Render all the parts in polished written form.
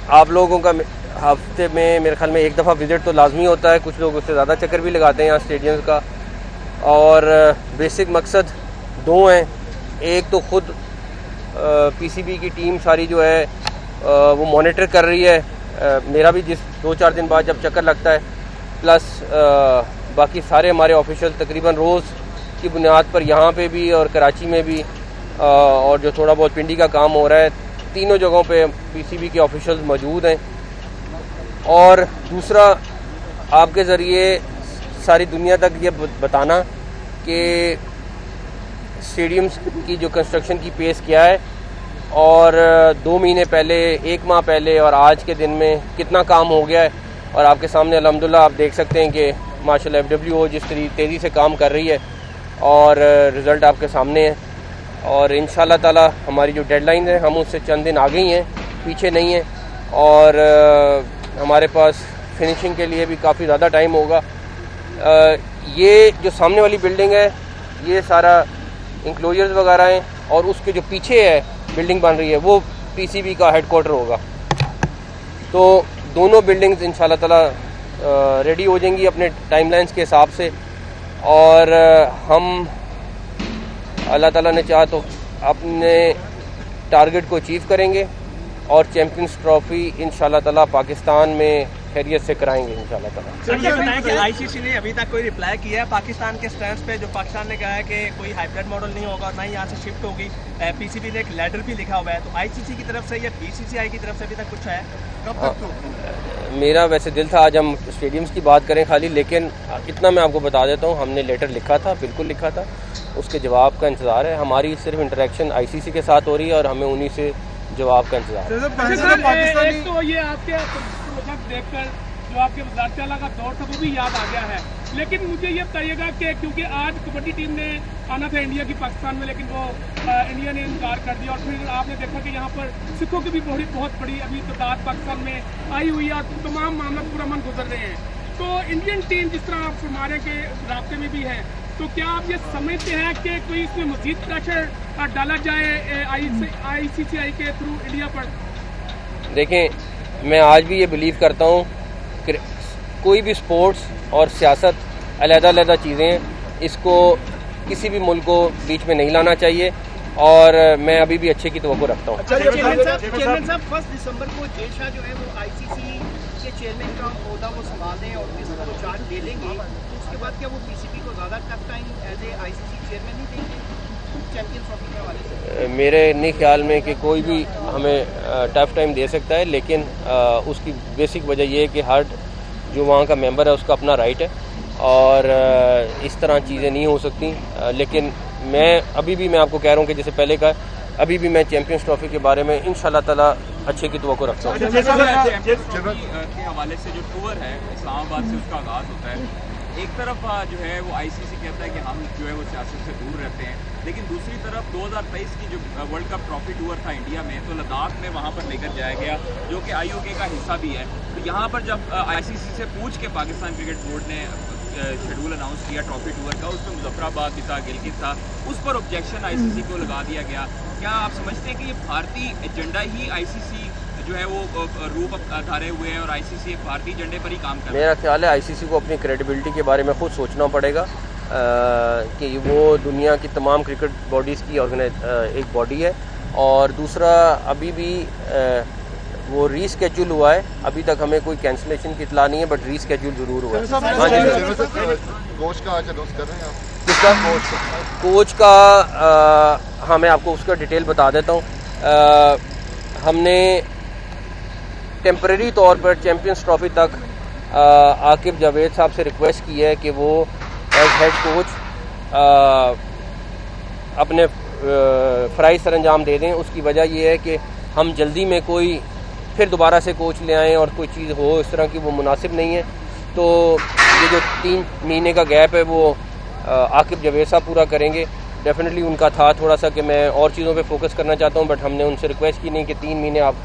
आप लोगों का हफ्ते में मेरे ख्याल में एक दफ़ा विज़िट तो लाजमी होता है, कुछ लोग उससे ज़्यादा चक्कर भी लगाते हैं यहाँ स्टेडियम का। और बेसिक मकसद दो हैं, एक तो ख़ुद पीसीबी की टीम सारी जो है वो मॉनिटर कर रही है, मेरा भी जिस 2-4 दिन बाद जब चक्कर लगता है, प्लस बाकी सारे हमारे ऑफिशियल तकरीबन रोज़ की बुनियाद पर यहाँ पे भी और कराची में भी और जो थोड़ा बहुत पिंडी का काम हो रहा है, तीनों जगहों पे पीसीबी के ऑफिशियल्स मौजूद हैं। और दूसरा, आपके ज़रिए सारी दुनिया तक ये बताना कि स्टेडियम्स की जो कंस्ट्रक्शन की पेस क्या है और 2 महीने पहले, 1 माह पहले और आज के दिन में कितना काम हो गया है। और आपके सामने अल्हम्दुलिल्लाह आप देख सकते हैं कि माशाल्लाह FWO जिस तेज़ी से काम कर रही है और रिज़ल्ट आपके सामने है। और इंशाल्लाह ताला हमारी जो डेडलाइन है, हम उससे चंद दिन आगे ही हैं, पीछे नहीं हैं। और हमारे पास फिनिशिंग के लिए भी काफ़ी ज़्यादा टाइम होगा। ये जो सामने वाली बिल्डिंग है, ये सारा इंक्लोजर्स वगैरह हैं, और उसके जो पीछे है बिल्डिंग बन रही है वो पीसीबी का हेडक्वार्टर होगा। तो दोनों बिल्डिंग्स इंशाल्लाह ताला रेडी हो जाएंगी अपने टाइमलाइंस के हिसाब से। और हम अल्लाह ताला ने चाहा तो अपने टारगेट को अचीव करेंगे और चैम्पियंस ट्रॉफी इंशाल्लाह ताला पाकिस्तान में खैरियत से कराएंगे इंशाल्लाह ताला। सर, ये बताएं कि आईसीसी ने अभी तक कोई रिप्लाई किया है पाकिस्तान के स्टैंड पे, जो पाकिस्तान ने कहा है कि कोई हाइब्रिड मॉडल नहीं होगा और ना ही यहाँ से शिफ्ट होगी। पीसीबी ने एक लेटर भी लिखा हुआ है, तो आईसीसी की तरफ से या बीसीसीआई की तरफ से अभी तक कुछ है? कब तक? मेरा वैसे दिल था आज हम स्टेडियम्स की बात करें खाली, लेकिन इतना मैं आपको बता देता हूँ, हमने लेटर लिखा था, बिल्कुल लिखा था, उसके जवाब का इंतज़ार है। हमारी सिर्फ इंटरेक्शन आईसीसी के साथ हो रही है और हमें उन्हीं से जवाब का इंतज़ार है। तो ये आपके देखकर जो आपके वज़ारत-ए-आला का दौर था वो भी याद आ गया है, लेकिन मुझे ये बताइएगा कि क्योंकि आज कबड्डी टीम ने आना था इंडिया की पाकिस्तान में, लेकिन वो इंडिया ने इनकार कर दिया। और फिर आपने देखा कि यहाँ पर सिखों की भी बहुत बड़ी अभी तादाद पाकिस्तान में आई हुई है, तमाम मामला पूरा मन गुजर रहे हैं। तो इंडियन टीम जिस तरह आप फरमाने के रास्ते में भी है, तो क्या आप ये समझते हैं कि कोई इसमें मजीद प्रेशर डाला जाए आईसीसीआई के थ्रू इंडिया पर? देखें, मैं आज भी ये बिलीव करता हूँ कि कोई भी स्पोर्ट्स और सियासत अलग-अलग चीज़ें हैं, इसको किसी भी मुल्क को बीच में नहीं लाना चाहिए। और मैं अभी भी अच्छे की तवक्को रखता हूँ। चेयरमैन साहब 1 दिसंबर को जेल शाह जो है वो आईसीसी के चेयरमैन का ओहदा वो संभालें और वो चार्ज ले लेंगे, तो उसके बाद क्या वो पीसीबी को ज़्यादा tough time as a ICC chairman नहीं देंगे चैंपियंस ट्रॉफी के हवाले से? मेरे नहीं ख्याल में कि कोई भी हमें टफ टाइम दे सकता है, लेकिन उसकी बेसिक वजह यह है कि हर जो वहाँ का मेंबर है उसका अपना राइट है और इस तरह चीज़ें नहीं हो सकती। लेकिन मैं अभी भी मैं आपको कह रहा हूँ कि जैसे पहले का, अभी भी मैं चैंपियंस ट्रॉफी के बारे में इंशाल्लाह ताला अच्छे की तवक्को रखता हूँ। के हवाले से जो टूर है इस्लामाबाद से उसका आगाज़ होता है, एक तरफ जो है वो आईसीसी कहता है कि हम जो है वो सियासत से दूर रहते हैं, लेकिन दूसरी तरफ 2023 की जो वर्ल्ड कप ट्रॉफी टूर था इंडिया में, तो लद्दाख में वहाँ पर लेकर जाया गया जो कि आईओके का हिस्सा भी है। तो यहाँ पर जब आईसीसी से पूछ के पाकिस्तान क्रिकेट बोर्ड ने शेड्यूल अनाउंस किया ट्रॉफी टूर का, उसमें मुजफ्फराबाद भी था, गिलगित था, उस पर ऑब्जेक्शन आईसीसी को लगा दिया गया। क्या आप समझते हैं कि ये भारतीय एजेंडा ही आईसीसी जो है वो रूप धारे हुए हैं और आईसीसी एक भारतीय एजेंडे पर ही काम कर रहा है? मेरा ख्याल है आईसीसी को अपनी क्रेडिबिलिटी के बारे में खुद सोचना पड़ेगा कि वो दुनिया की तमाम क्रिकेट बॉडीज़ की एक बॉडी है। और दूसरा, अभी भी वो रीस्केड्यूल हुआ है, अभी तक हमें कोई कैंसिलेशन की इतला नहीं है, बट रीस्केड्यूल ज़रूर हुआ है। हाँ जी, कोच का आज अनाउंस कर रहे हैं आप? किसका? कोच का हाँ, मैं आपको उसका डिटेल बता देता हूँ। हमने टेम्परेरी तौर पर चैम्पियंस ट्रॉफी तक आकिब जावेद साहब से रिक्वेस्ट की है कि वो एज हेड कोच अपने फ़राइज़ सरअंजाम दे दें। उसकी वजह यह है कि हम जल्दी में कोई फिर दोबारा से कोच ले आएँ और कोई चीज़ हो इस तरह की, वो मुनासिब नहीं है। तो ये जो 3 महीने का गैप है वो आकिब जावेद साहब पूरा करेंगे। डेफिनेटली उनका था थोड़ा सा कि मैं और चीज़ों पे फोकस करना चाहता हूँ, बट हमने उनसे रिक्वेस्ट की नहीं कि 3 महीने आप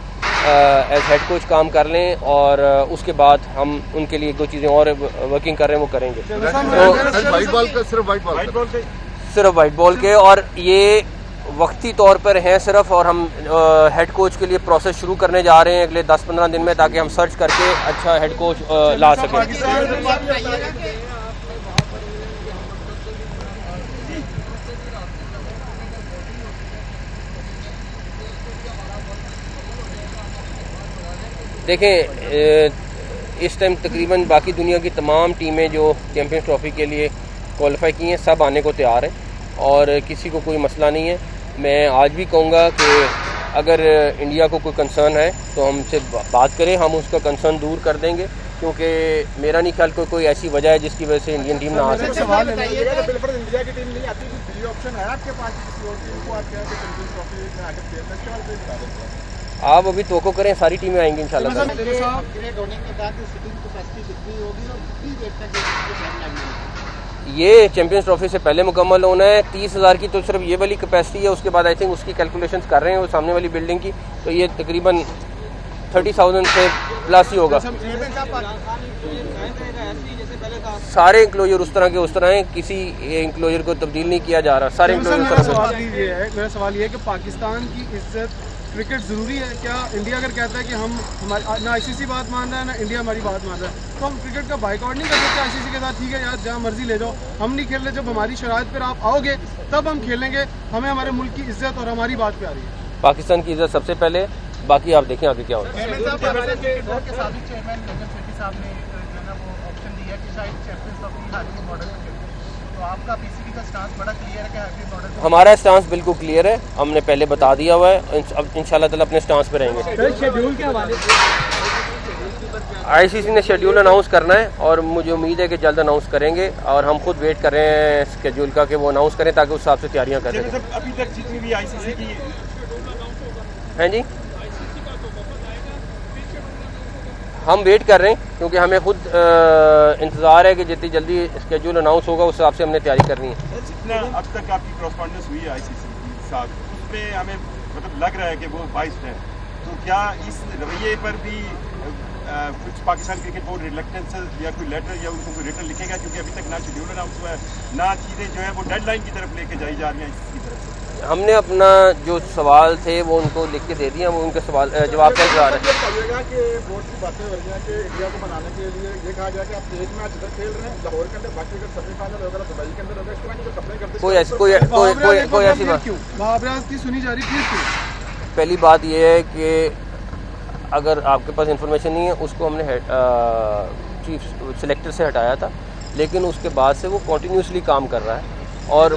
एज हेड कोच काम कर लें और उसके बाद हम उनके लिए 2 चीज़ें और वर्किंग कर रहे हैं वो करेंगे। तो सिर्फ वाइट बॉल के और ये वक्ती तौर पर हैं सिर्फ, और हम हेड कोच के लिए प्रोसेस शुरू करने जा रहे हैं अगले 10-15 दिन में, ताकि हम सर्च करके अच्छा हेड कोच ला सकें। देखें, इस टाइम तकरीबन बाकी दुनिया की तमाम टीमें जो चैम्पियंस ट्रॉफी के लिए क्वालिफाई की हैं सब आने को तैयार हैं और किसी को कोई मसला नहीं है। मैं आज भी कहूँगा कि अगर इंडिया को कोई कंसर्न है तो हमसे बात करें, हम उसका कंसर्न दूर कर देंगे, क्योंकि मेरा नहीं ख्याल कोई ऐसी वजह है जिसकी वजह से इंडियन टीम ना आ सके। इंडिया की टीम नहीं आती, फ्री ऑप्शन है आपके पास किसी और टीम को, आप क्या चैंपियंस ट्रॉफी में आगे खेलना, इसके बारे में बता दें। आप अभी तोको करें, सारी टीमें आएंगी इंशाल्लाह। ये चैंपियंस ट्रॉफी से पहले मुकम्मल होना है। 30,000 की तो सिर्फ ये वाली कैपेसिटी है, उसके बाद आई थिंक उसकी कैलकुलेशंस कर रहे हैं वो सामने वाली बिल्डिंग की, तो ये तकरीबन 30,000 से प्लस ही होगा। सारे इंक्लोजर उस तरह हैं, किसी इंक्लोजर को तब्दील नहीं किया जा रहा, सारे इंक्लोजर। मेरा सवाल ये है कि पाकिस्तान की इज्जत क्रिकेट ज़रूरी है क्या? इंडिया अगर कहता है कि हम हमारी ना आईसीसी बात मान रहा है ना इंडिया हमारी बात मान रहा है, तो हम क्रिकेट का बाइकआउट नहीं कर सकते आईसीसी के साथ? ठीक है यार, जहाँ मर्जी ले जाओ, हम नहीं खेल रहे, जब हमारी शराइत पर आप आओगे तब हम खेलेंगे। हमें हमारे मुल्क की इज्जत और हमारी बात पे आ रही है। पाकिस्तान की इज्जत सबसे पहले, बाकी आप देखें आगे क्या होता है। हमारा स्टांस बिल्कुल क्लियर है, हमने पहले बता दिया हुआ है, अब इंशाल्लाह ताला अपने स्टांस पे रहेंगे। शेड्यूल के हवाले आईसीसी ने शेड्यूल अनाउंस करना है और मुझे उम्मीद है कि जल्द अनाउंस करेंगे, और हम खुद वेट कर रहे हैं शेड्यूल का कि वो अनाउंस करें ताकि उस हिसाब से तैयारियां कर सकें। अभी तक जितनी भी आईसीसी की हैं जी, हम वेट कर रहे हैं क्योंकि हमें खुद इंतज़ार है कि जितनी जल्दी शेड्यूल अनाउंस होगा उस हिसाब से हमने तैयारी करनी है। जितना अब तक आपकी कॉरेस्पॉन्डेंस हुई है आईसीसी के साथ, उसमें हमें मतलब लग रहा है कि वो बाइस्ड है, तो क्या इस रवैये पर भी कुछ पाकिस्तान क्रिकेट बोर्ड रिलेक्टेंस या कोई लेटर या उनको कोई रिटर्न लिखेगा? क्योंकि अभी तक ना शेड्यूल अनाउंस हुआ है, ना चीज़ें जो है वो डेडलाइन की तरफ लेके जाई जा रही हैं आईसीसी की तरफ से। हमने अपना जो सवाल थे वो उनको लिख के दे दिए, वो उनके सवाल जवाब का इंतजार है। कि बोर्ड की बातें हो रही हैं कि इंडिया को बनाने के लिए ये कहा गया कि आप एक मैच इधर खेल रहे हैं लाहौर के अंदर, बाकी अगर सेमीफाइनल होगा दुबई के अंदर होगा, इस तरह की जो कपड़े करते कोई ऐसी बात मुहावरात की सुनी जा रही थी। पहली बात यह है कि अगर आपके पास इंफॉर्मेशन नहीं है, उसको हमने चीफ सिलेक्टर से हटाया था, लेकिन उसके बाद से वो कंटिन्यूसली काम कर रहा है और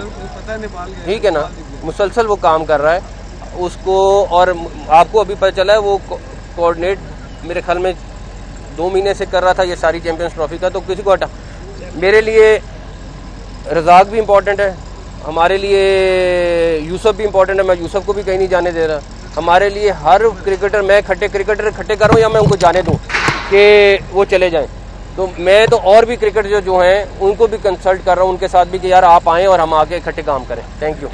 ठीक है ना, मुसलसल वो काम कर रहा है उसको। और आपको अभी पता चला है वो कोऑर्डिनेट मेरे ख्याल में 2 महीने से कर रहा था ये सारी चैंपियंस ट्रॉफी का, तो किसी को हटा। मेरे लिए रज़ाक भी इम्पोर्टेंट है, हमारे लिए यूसुफ भी इम्पोर्टेंट है, मैं यूसुफ को भी कहीं नहीं जाने दे रहा। हमारे लिए हर क्रिकेटर, मैं क्रिकेटर इकट्ठे करूँ या मैं उनको जाने दूँ कि वो चले जाएँ, तो मैं तो और भी क्रिकेटर जो हैं उनको भी कंसल्ट कर रहा हूँ, उनके साथ भी कि यार आप आएँ और हम आके इकट्ठे काम करें। Thank you.